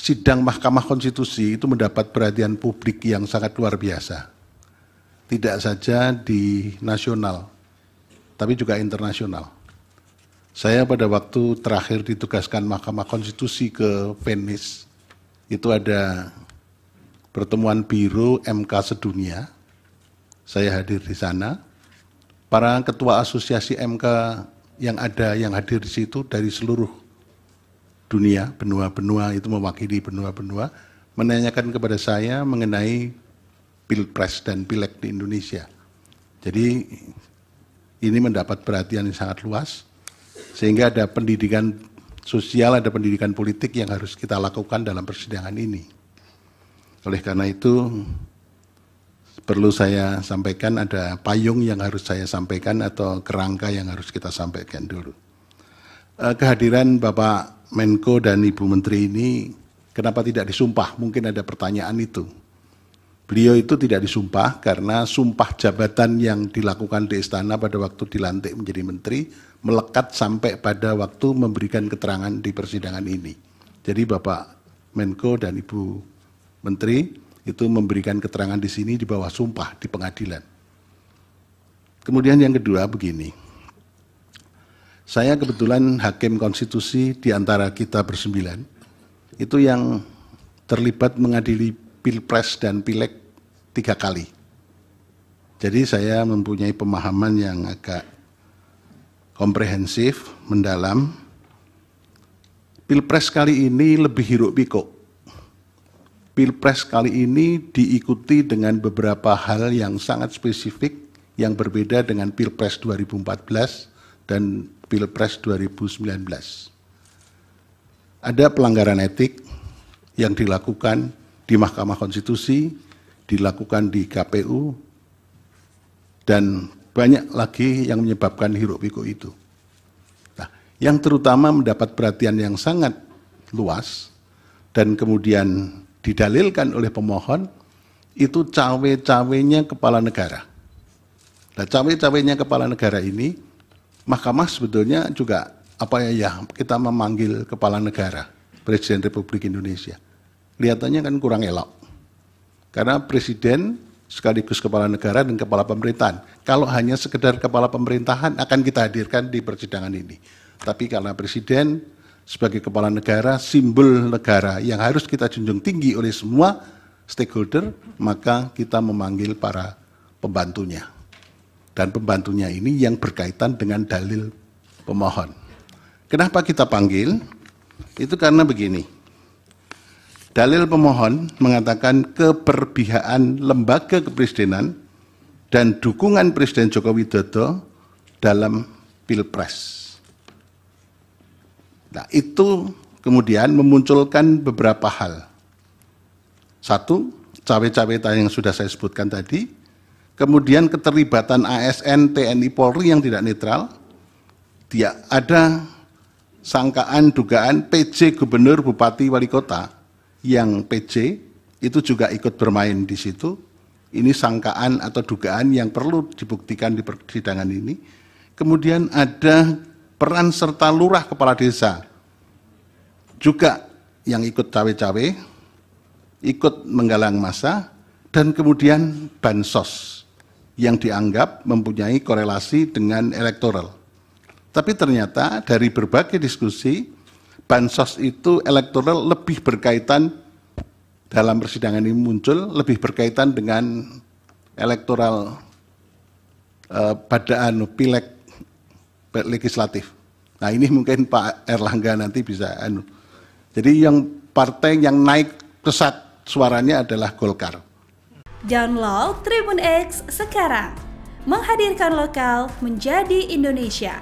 sidang Mahkamah Konstitusi itu mendapat perhatian publik yang sangat luar biasa. Tidak saja di nasional, tapi juga internasional. Saya pada waktu terakhir ditugaskan Mahkamah Konstitusi ke Venice, itu ada pertemuan Biro MK sedunia, saya hadir di sana. Para ketua asosiasi MK yang hadir di situ dari seluruh dunia, benua-benua itu mewakili benua-benua, menanyakan kepada saya mengenai Pilpres dan Pileg di Indonesia. Jadi ini mendapat perhatian yang sangat luas, sehingga ada pendidikan sosial, ada pendidikan politik yang harus kita lakukan dalam persidangan ini. Oleh karena itu, perlu saya sampaikan, ada payung yang harus saya sampaikan atau kerangka yang harus kita sampaikan dulu. Kehadiran Bapak Menko dan Ibu Menteri ini kenapa tidak disumpah? Mungkin ada pertanyaan itu. Beliau itu tidak disumpah karena sumpah jabatan yang dilakukan di istana pada waktu dilantik menjadi menteri melekat sampai pada waktu memberikan keterangan di persidangan ini. Jadi Bapak Menko dan Ibu Menteri itu memberikan keterangan di sini di bawah sumpah di pengadilan. Kemudian yang kedua begini. Saya kebetulan hakim konstitusi di antara kita bersembilan, itu yang terlibat mengadili Pilpres dan Pileg 3 kali. Jadi saya mempunyai pemahaman yang agak komprehensif, mendalam. Pilpres kali ini lebih hiruk pikuk. Pilpres kali ini diikuti dengan beberapa hal yang sangat spesifik yang berbeda dengan Pilpres 2014 dan Pilpres 2019. Ada pelanggaran etik yang dilakukan di Mahkamah Konstitusi, dilakukan di KPU, dan banyak lagi yang menyebabkan hiruk pikuk itu. Nah, yang terutama mendapat perhatian yang sangat luas dan kemudian didalilkan oleh pemohon itu cawe-cawenya kepala negara. Nah, cawe-cawenya kepala negara ini Mahkamah sebetulnya juga kita memanggil kepala negara, Presiden Republik Indonesia. Kelihatannya kan kurang elok. Karena Presiden sekaligus kepala negara dan kepala pemerintahan. Kalau hanya sekedar kepala pemerintahan akan kita hadirkan di persidangan ini. Tapi karena Presiden sebagai kepala negara, simbol negara yang harus kita junjung tinggi oleh semua stakeholder, maka kita memanggil para pembantunya. Dan pembantunya ini yang berkaitan dengan dalil pemohon. Kenapa kita panggil? Itu karena begini. Dalil pemohon mengatakan keberpihakan lembaga kepresidenan dan dukungan Presiden Joko Widodo dalam Pilpres. Nah, itu kemudian memunculkan beberapa hal. Satu, cawe-cawe yang sudah saya sebutkan tadi. Kemudian keterlibatan ASN, TNI, Polri yang tidak netral. Ada sangkaan, dugaan PJ Gubernur, Bupati, Wali Kota yang PJ itu juga ikut bermain di situ. Ini sangkaan atau dugaan yang perlu dibuktikan di persidangan ini. Kemudian ada peran serta lurah kepala desa juga yang ikut cawe-cawe, ikut menggalang massa, dan kemudian bansos yang dianggap mempunyai korelasi dengan elektoral. Tapi ternyata dari berbagai diskusi, bansos itu elektoral lebih berkaitan dalam persidangan ini muncul, lebih berkaitan dengan elektoral pada Pileg legislatif. Nah ini mungkin Pak Erlangga nanti bisa Jadi yang partai yang naik pesat suaranya adalah Golkar. Download Tribun X sekarang, menghadirkan lokal menjadi Indonesia.